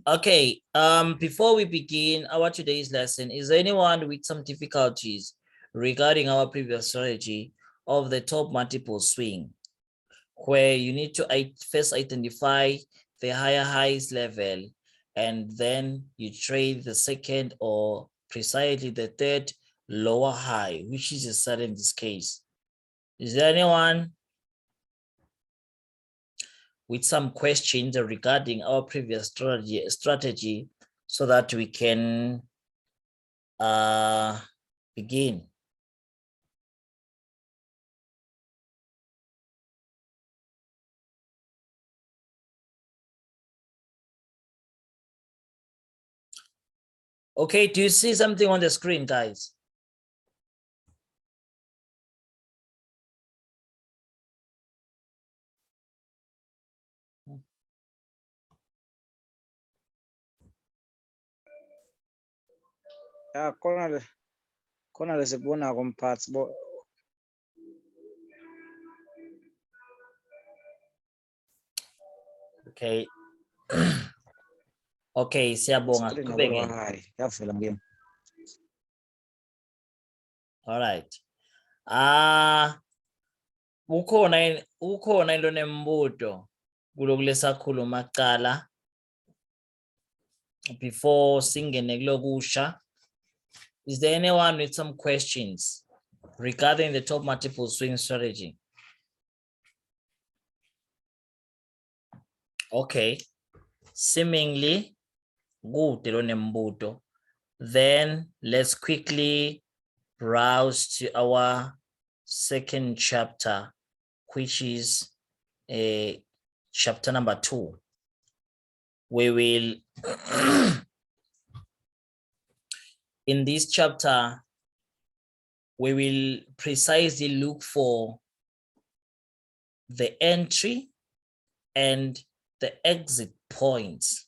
Okay, before we begin our today's lesson, is there anyone with some difficulties regarding our previous strategy of the top multiple swing, where you need to first identify the higher highs level, and then you trade the second or precisely the third lower high, which is a set in this case? Is there anyone with some questions regarding our previous strategy so that we can begin? Okay, do you see something on the screen, guys? Yeah, khona lesibona komphathi bo. Okay. Okay, siyabonga. Yavela ngimi. All right. Ukhona into nembuto kuloku lesakhuluma kuqala before singene kulokusha. Is there anyone with some questions regarding the top multiple swing strategy? Okay, seemingly good lo nembuto. Then let's quickly browse to our second chapter, which is chapter number 2. We will in this chapter we will precisely look for the entry and the exit points.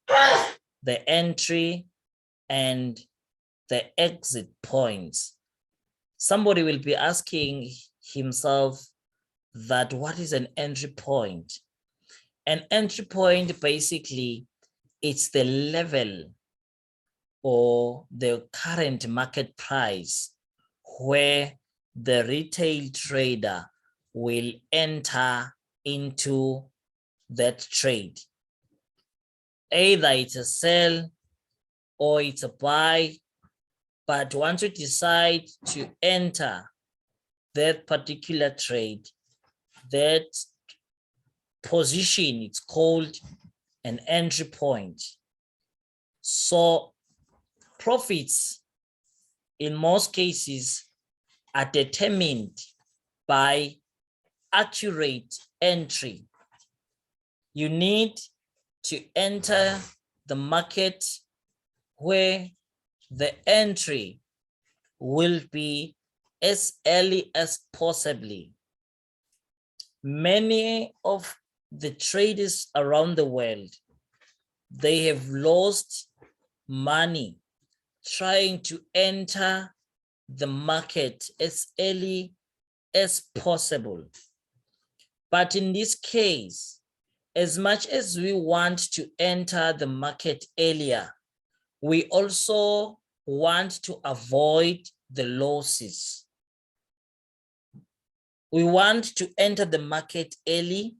The entry and the exit points. Somebody will be asking himself that what is an entry point? An entry point, basically, it's the level or the current market price where the retail trader will enter into that trade. Either it's a sell or it's a buy, but once you decide to enter that particular trade, that position, it's called an entry point. So profits in most cases are determined by accurate entry. You need to enter the market where the entry will be as early as possibly. Many of the traders around the world, they have lost money trying to enter the market as early as possible. But in this case, as much as we want to enter the market earlier, we also want to avoid the losses. We want to enter the market early,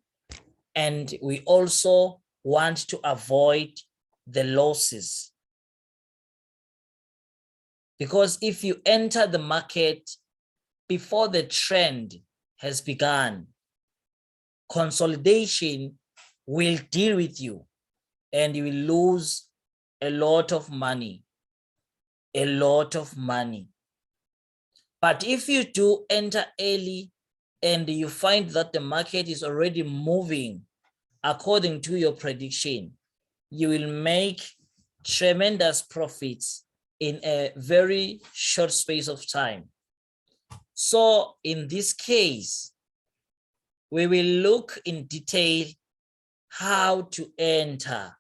and we also want to avoid the losses. Because if you enter the market before the trend has begun, consolidation will deal with you and you will lose a lot of money. A lot of money. But if you do enter early and you find that the market is already moving according to your prediction, you will make tremendous profits in a very short space of time. So in this case, we will look in detail how to enter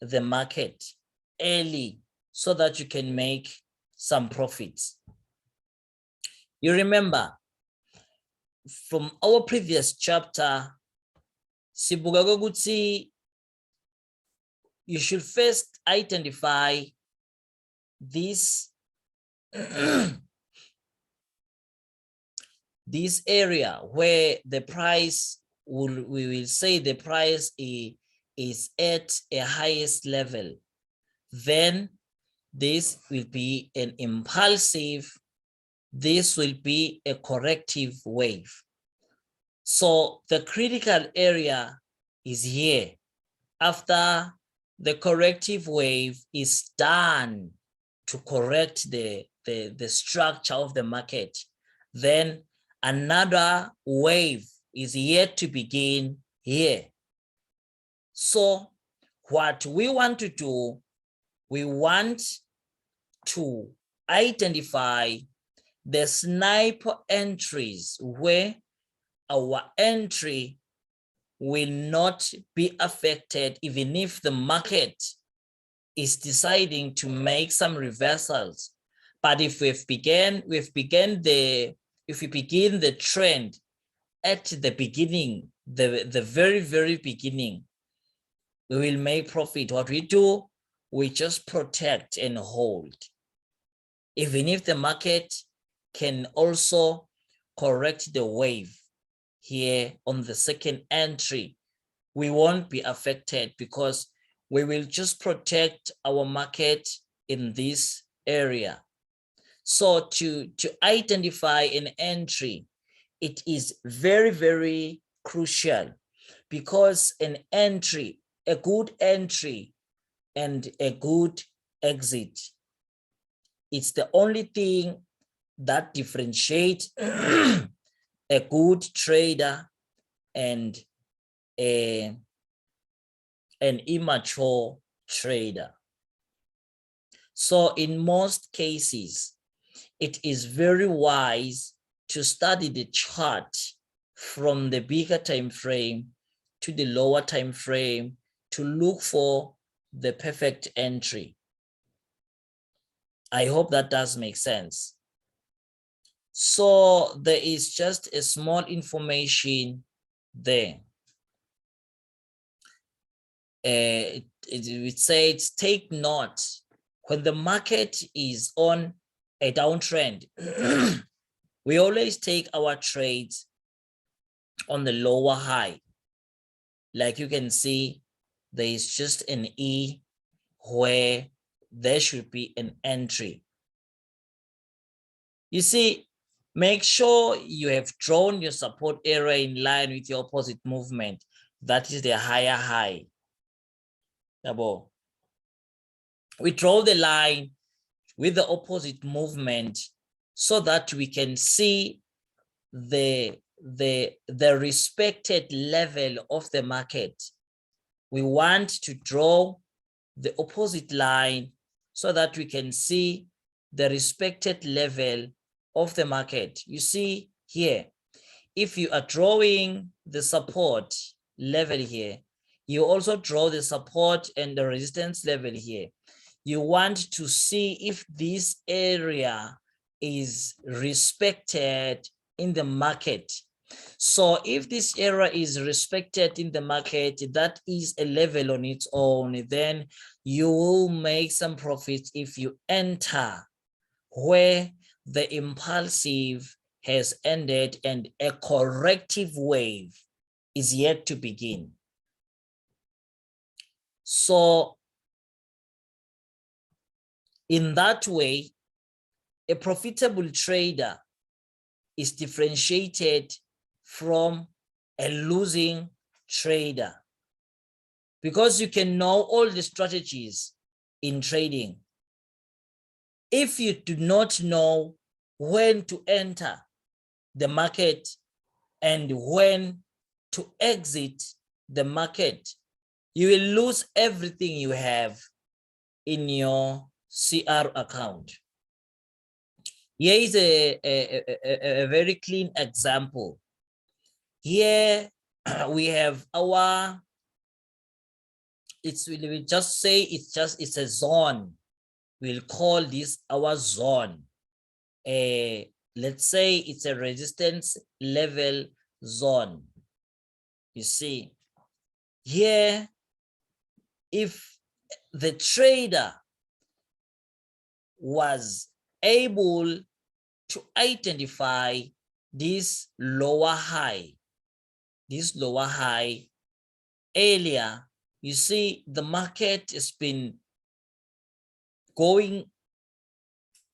the market early so that you can make some profits. You remember from our previous chapter, sibuka ukuthi you should first identify this this area where the price we will say the price is at a highest level. Then this will be an impulsive, this will be a corrective wave. So the critical area is here. After the corrective wave is done to correct the structure of the market, then another wave is yet to begin here. So what we want to do, we want to identify the sniper entries where our entry will not be affected even if the market is deciding to make some reversals. But if we begin the trend at the beginning, the very beginning, we will make profit. What we do, we just protect and hold. Even if the market can also correct the wave here on the second entry, we won't be affected because we will just protect our market in this area. So to identify an entry, it is very crucial, because an entry, a good entry and a good exit, it's the only thing that differentiates a good trader and an immature trader. So in most cases, it is very wise to study the chart from the bigger time frame to the lower time frame to look for the perfect entry. I hope that does make sense. So there is just a small information there. It says, take note, when the market is on a downtrend, we always take our trades on the lower high. Like you can see, there is just an E where there should be an entry. You see, make sure you have drawn your support area in line with your opposite movement. That is the higher high. We draw the line with the opposite movement so that we can see the respected level of the market. We want to draw the opposite line so that we can see the respected level of the market. You see here, if you are drawing the support level here, you also draw the support and the resistance level here. You want to see if this area is respected in the market. So if this area is respected in the market, that is a level on its own, then you will make some profits if you enter where the impulsive has ended and a corrective wave is yet to begin. So in that way, a profitable trader is differentiated from a losing trader, because you can know all the strategies in trading. If you do not know when to enter the market and when to exit the market, you will lose everything you have in your CR account. Here is a very clean example. Here we have our, we just say it's a zone. We'll call this our zone. Let's say it's a resistance level zone. You see, here, if the trader was able to identify this lower high earlier. You see, the market has been going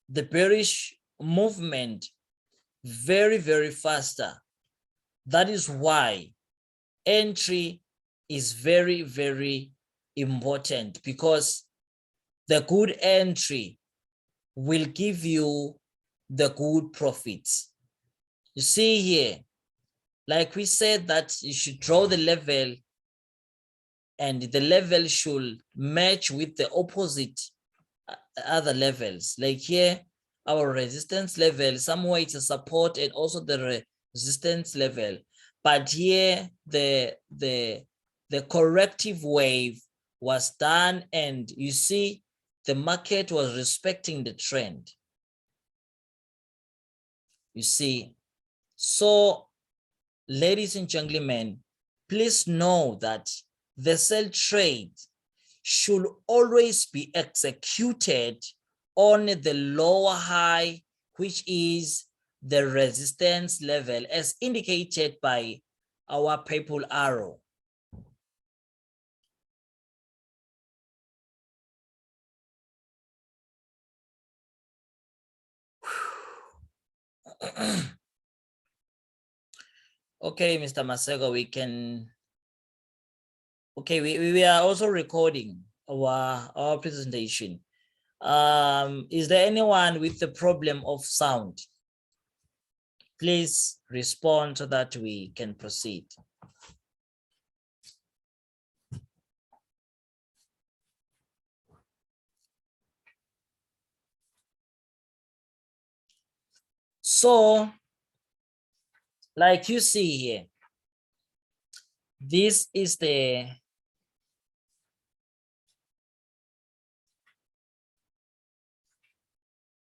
the bearish movement very, very faster. That is why entry is very, very important, because the good entry will give you the good profits. You see here, like we said, that you should draw the level and the level should match with the opposite other levels. Like here, our resistance level, somewhere it's a support and also the resistance level. But here, the corrective wave was done, and you see the market was respecting the trend. You see, so ladies and gentlemen, please know that the sell trade should always be executed on the lower high, which is the resistance level as indicated by our purple arrow. Okay, Mr. Masego, we can. Okay, we are also recording our presentation. Is there anyone with the problem of sound? Please respond so that we can proceed. So, like you see here, this is the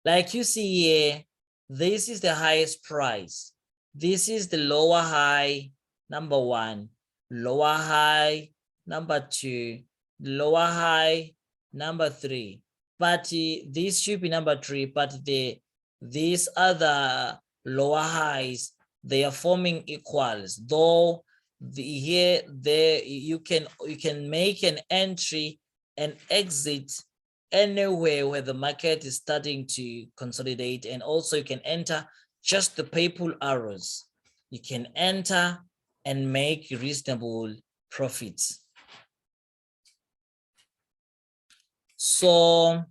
like you see here, this is the highest price. This is the lower high, number one, lower high, number two, lower high, number three. But this should be number three, but these other lower highs, they are forming equals, though here there you can make an entry and exit anywhere where the market is starting to consolidate, and also you can enter just the purple arrows. You can enter and make reasonable profits. So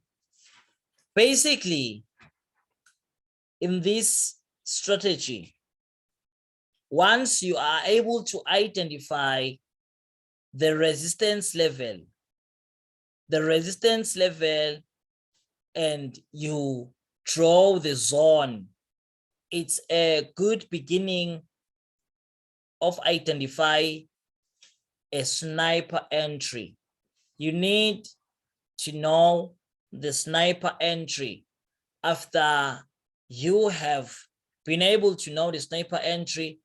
basically, in this strategy, once you are able to identify the resistance level, and you draw the zone, it's a good beginning of identify a sniper entry. You need to know the sniper entry. After you have been able to know the sniper entry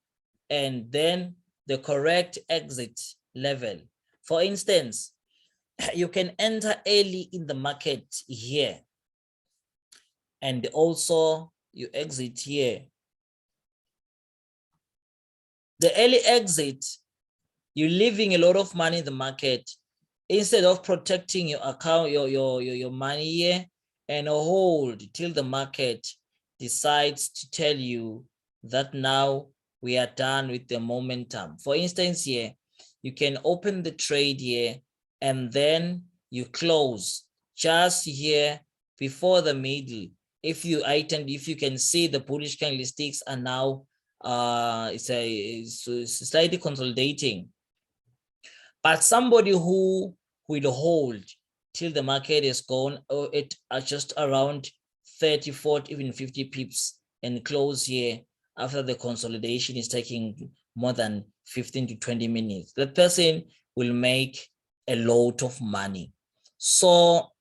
and then the correct exit level. For instance, you can enter early in the market here, and also you exit here. The early exit, you're leaving a lot of money in the market. Instead of protecting your account, your money here and hold till the market decides to tell you that now we are done with the momentum. For instance, here, you can open the trade here and then you close just here before the middle. If you can see the bullish candlesticks are now it's slightly consolidating. But somebody who will hold till the market is gone at just around 30, 40, even 50 pips and close here after the consolidation is taking more than 15 to 20 minutes, that person will make a lot of money. So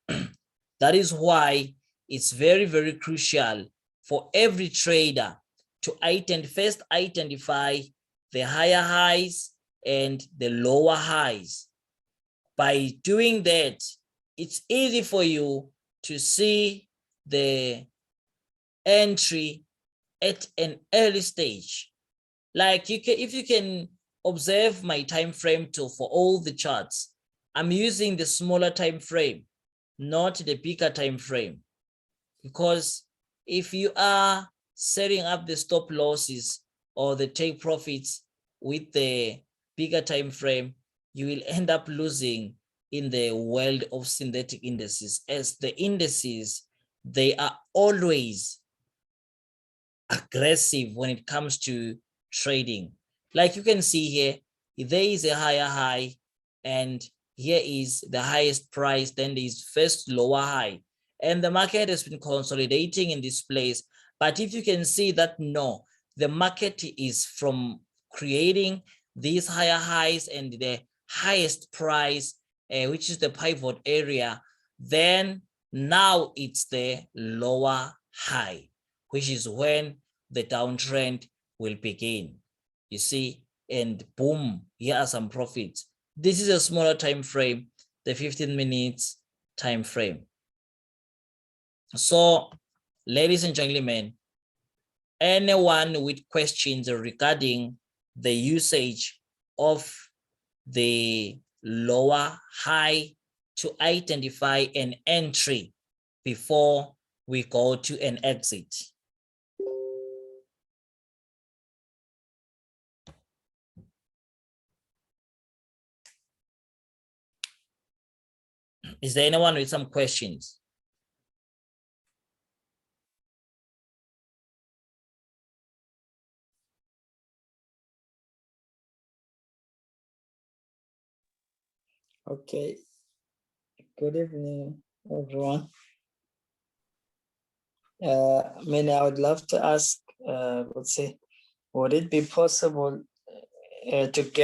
that is why it's very, very crucial for every trader to first identify the higher highs and the lower highs. By doing that, it's easy for you to see the entry at an early stage. Like if you can observe my time frame tool for all the charts, I'm using the smaller time frame, not the bigger time frame, because if you are setting up the stop losses or the take profits with the bigger time frame, you will end up losing in the world of synthetic indices, as the indices, they are always aggressive when it comes to trading. Like you can see here, there is a higher high, and here is the highest price, then there is first lower high, and the market has been consolidating in this place. But if you can see that, no, the market is from creating these higher highs and the highest price, which is the pivot area, then now it's the lower high, which is when the downtrend will begin. You see, and boom, here are some profits. This is a smaller time frame, the 15 minutes time frame. So, ladies and gentlemen, anyone with questions regarding the usage of the lower high to identify an entry before we go to an exit? Is there anyone with some questions? Okay. Good evening, everyone. I would love to ask, let's say, would it be possible to get